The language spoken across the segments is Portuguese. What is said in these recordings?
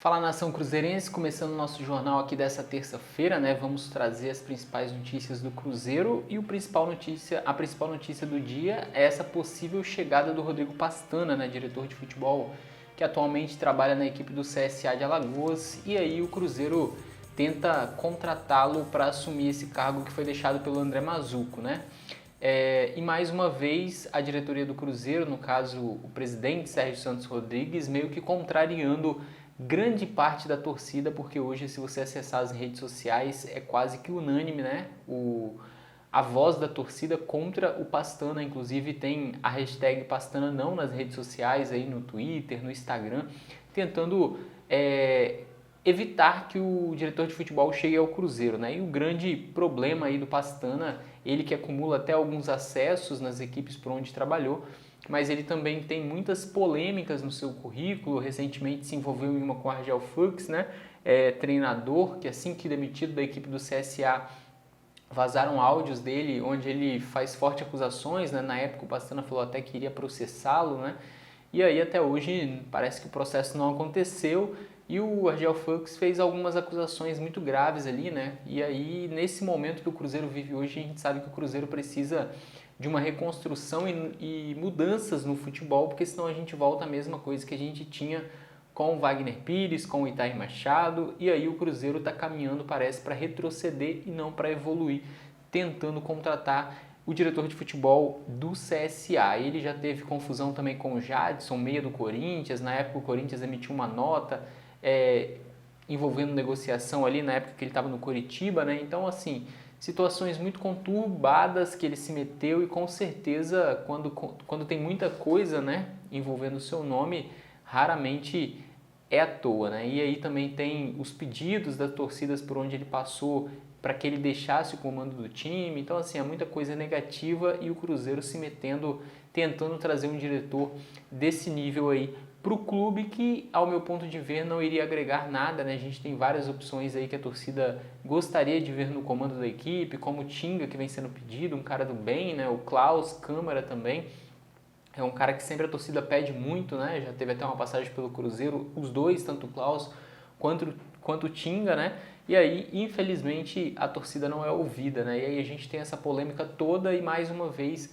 Fala, nação cruzeirense, começando o nosso jornal aqui dessa terça-feira, né? Vamos trazer as principais notícias do Cruzeiro e a principal notícia do dia é essa possível chegada do Rodrigo Pastana, né, diretor de futebol, que atualmente trabalha na equipe do CSA de Alagoas, e aí o Cruzeiro tenta contratá-lo para assumir esse cargo que foi deixado pelo André Mazuco, né? E mais uma vez a diretoria do Cruzeiro, no caso o presidente Sérgio Santos Rodrigues, meio que contrariando grande parte da torcida, porque hoje, se você acessar as redes sociais, é quase que unânime, né? A voz da torcida contra o Pastana, inclusive tem a hashtag Pastana não nas redes sociais, aí no Twitter, no Instagram, tentando evitar que o diretor de futebol chegue ao Cruzeiro, né? E o grande problema aí do Pastana, ele que acumula até alguns acessos nas equipes por onde trabalhou, mas ele também tem muitas polêmicas no seu currículo. Recentemente se envolveu em uma com Argel Fuchs, né? Treinador que assim que demitido da equipe do CSA, vazaram áudios dele onde ele faz fortes acusações, né? Na época o Pastana falou até que iria processá-lo, né? E aí até hoje parece que o processo não aconteceu e o Argel Fuchs fez algumas acusações muito graves ali, né? E aí nesse momento que o Cruzeiro vive hoje, a gente sabe que o Cruzeiro precisa de uma reconstrução e mudanças no futebol, porque senão a gente volta à mesma coisa que a gente tinha com o Wagner Pires, com o Itair Machado, e aí o Cruzeiro está caminhando, parece, para retroceder e não para evoluir, tentando contratar o diretor de futebol do CSA. Ele já teve confusão também com o Jadson, meia do Corinthians. Na época o Corinthians emitiu uma nota envolvendo negociação ali, na época que ele estava no Coritiba, né? Então, assim, situações muito conturbadas que ele se meteu, e com certeza quando tem muita coisa, né, envolvendo o seu nome, raramente é à toa, né? E aí também tem os pedidos das torcidas por onde ele passou para que ele deixasse o comando do time. Então, assim, é muita coisa negativa e o Cruzeiro se metendo, tentando trazer um diretor desse nível aí para o clube, que, ao meu ponto de ver, não iria agregar nada, né? A gente tem várias opções aí que a torcida gostaria de ver no comando da equipe, como o Tinga, que vem sendo pedido, um cara do bem, né? O Klaus Câmara também. É um cara que sempre a torcida pede muito, né? Já teve até uma passagem pelo Cruzeiro, os dois, tanto o Klaus quanto o Tinga, né? E aí, infelizmente, a torcida não é ouvida, né? E aí a gente tem essa polêmica toda e, mais uma vez,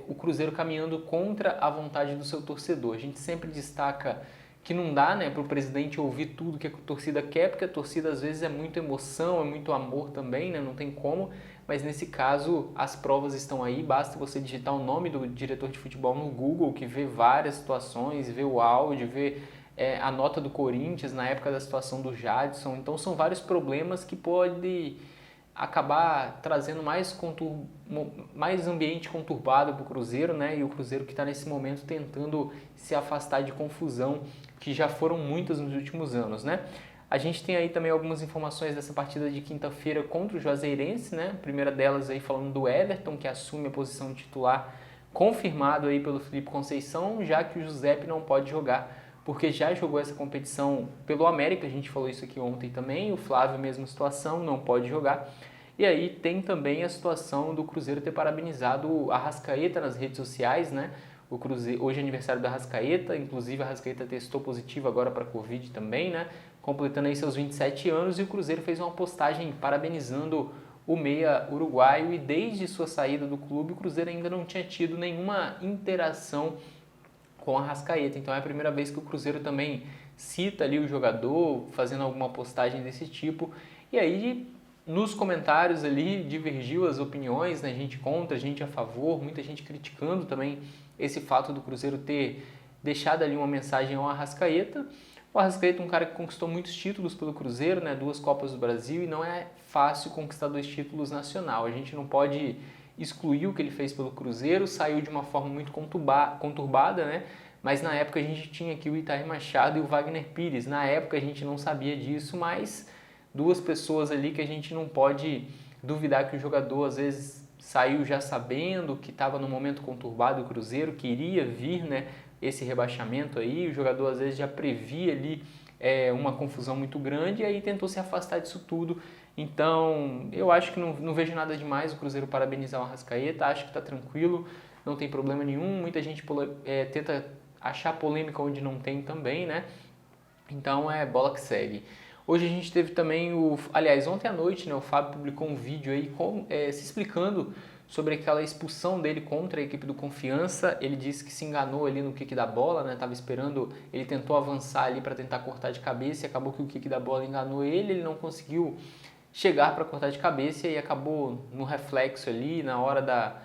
o Cruzeiro caminhando contra a vontade do seu torcedor. A gente sempre destaca que não dá, né, para o presidente ouvir tudo que a torcida quer, porque a torcida às vezes é muito emoção, é muito amor também, né? Não tem como. Mas nesse caso as provas estão aí, basta você digitar o nome do diretor de futebol no Google, que vê várias situações, vê o áudio, vê a nota do Corinthians na época da situação do Jadson. Então são vários problemas que pode acabar trazendo mais ambiente conturbado para o Cruzeiro, né? E o Cruzeiro que está nesse momento tentando se afastar de confusão, que já foram muitas nos últimos anos, né? A gente tem aí também algumas informações dessa partida de quinta-feira contra o Juazeirense, né? A primeira delas aí falando do Everton, que assume a posição de titular, confirmado aí pelo Felipe Conceição, já que o Giuseppe não pode jogar, porque já jogou essa competição pelo América. A gente falou isso aqui ontem também. O Flávio, mesma situação, não pode jogar. E aí tem também a situação do Cruzeiro ter parabenizado o Arrascaeta nas redes sociais, né? O Cruzeiro, hoje é aniversário do Arrascaeta, inclusive a Arrascaeta testou positivo agora para a Covid também, né? Completando aí seus 27 anos, e o Cruzeiro fez uma postagem parabenizando o meia uruguaio, e desde sua saída do clube o Cruzeiro ainda não tinha tido nenhuma interação com a Arrascaeta. Então é a primeira vez que o Cruzeiro também cita ali o jogador, fazendo alguma postagem desse tipo. E aí nos comentários ali divergiu as opiniões, né? Gente contra, gente a favor, muita gente criticando também esse fato do Cruzeiro ter deixado ali uma mensagem ao Arrascaeta. O Arrascaeta é um cara que conquistou muitos títulos pelo Cruzeiro, né? 2 Copas do Brasil, e não é fácil conquistar 2 títulos nacional. A gente não pode excluir o que ele fez pelo Cruzeiro, saiu de uma forma muito conturbada, né? Mas na época a gente tinha aqui o Itair Machado e o Wagner Pires. Na época a gente não sabia disso, mas duas pessoas ali que a gente não pode duvidar que o jogador às vezes saiu já sabendo que estava no momento conturbado do Cruzeiro, que iria vir, né, esse rebaixamento aí. O jogador às vezes já previa ali uma confusão muito grande, e aí tentou se afastar disso tudo. Então eu acho que não vejo nada demais o Cruzeiro parabenizar o Arrascaeta, acho que está tranquilo, não tem problema nenhum. Muita gente tenta achar polêmica onde não tem também, né? Então é bola que segue. Hoje a gente teve também aliás, ontem à noite, né, o Fábio publicou um vídeo aí se explicando sobre aquela expulsão dele contra a equipe do Confiança. Ele disse que se enganou ali no kick da bola, né? Tava esperando, ele tentou avançar ali para tentar cortar de cabeça e acabou que o kick da bola enganou ele não conseguiu chegar para cortar de cabeça e acabou no reflexo ali, na hora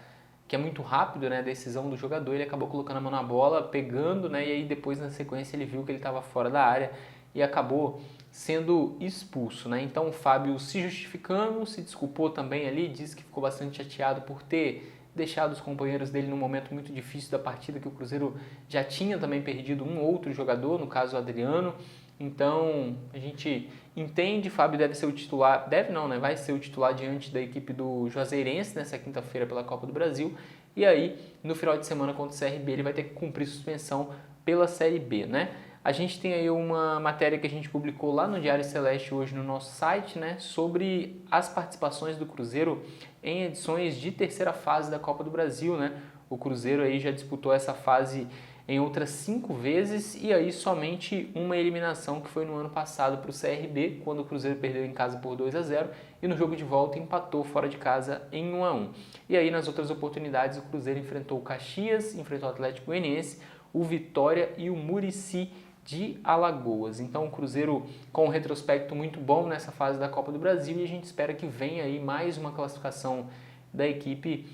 que é muito rápido, né, a decisão do jogador, ele acabou colocando a mão na bola, pegando, né, e aí depois na sequência ele viu que ele estava fora da área e acabou sendo expulso, né? Então o Fábio se justificando, se desculpou também ali, disse que ficou bastante chateado por ter deixado os companheiros dele num momento muito difícil da partida, que o Cruzeiro já tinha também perdido um outro jogador, no caso o Adriano. Então a gente entende, Fábio deve ser o titular, deve não, né? Vai ser o titular diante da equipe do Juazeirense nessa quinta-feira pela Copa do Brasil. E aí, no final de semana contra o CRB, ele vai ter que cumprir suspensão pela Série B, né? A gente tem aí uma matéria que a gente publicou lá no Diário Celeste hoje no nosso site, né, sobre as participações do Cruzeiro em edições de terceira fase da Copa do Brasil, né? O Cruzeiro aí já disputou essa fase em outras 5 vezes e aí somente uma eliminação que foi no ano passado para o CRB, quando o Cruzeiro perdeu em casa por 2-0 e no jogo de volta empatou fora de casa em 1-1. E aí nas outras oportunidades o Cruzeiro enfrentou o Caxias, enfrentou o Atlético Goianiense, o Vitória e o Muricy de Alagoas. Então o Cruzeiro com um retrospecto muito bom nessa fase da Copa do Brasil e a gente espera que venha aí mais uma classificação da equipe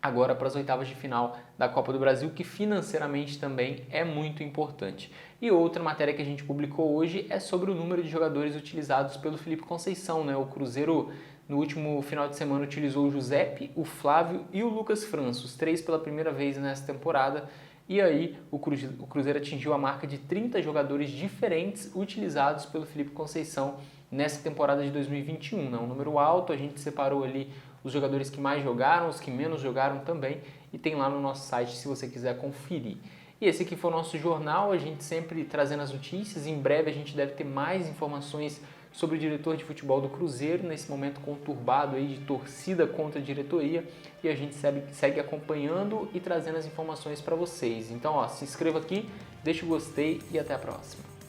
agora para as oitavas de final da Copa do Brasil, que financeiramente também é muito importante. E outra matéria que a gente publicou hoje é sobre o número de jogadores utilizados pelo Felipe Conceição, né? O Cruzeiro no último final de semana utilizou o Giuseppe, o Flávio e o Lucas França, os 3 pela primeira vez nessa temporada. E aí o Cruzeiro atingiu a marca de 30 jogadores diferentes utilizados pelo Felipe Conceição nessa temporada de 2021. Né? Um número alto, a gente separou ali os jogadores que mais jogaram, os que menos jogaram também, e tem lá no nosso site se você quiser conferir. E esse aqui foi o nosso jornal, a gente sempre trazendo as notícias. Em breve a gente deve ter mais informações sobre o diretor de futebol do Cruzeiro, nesse momento conturbado aí de torcida contra a diretoria, e a gente segue acompanhando e trazendo as informações para vocês. Então, se inscreva aqui, deixa o gostei e até a próxima.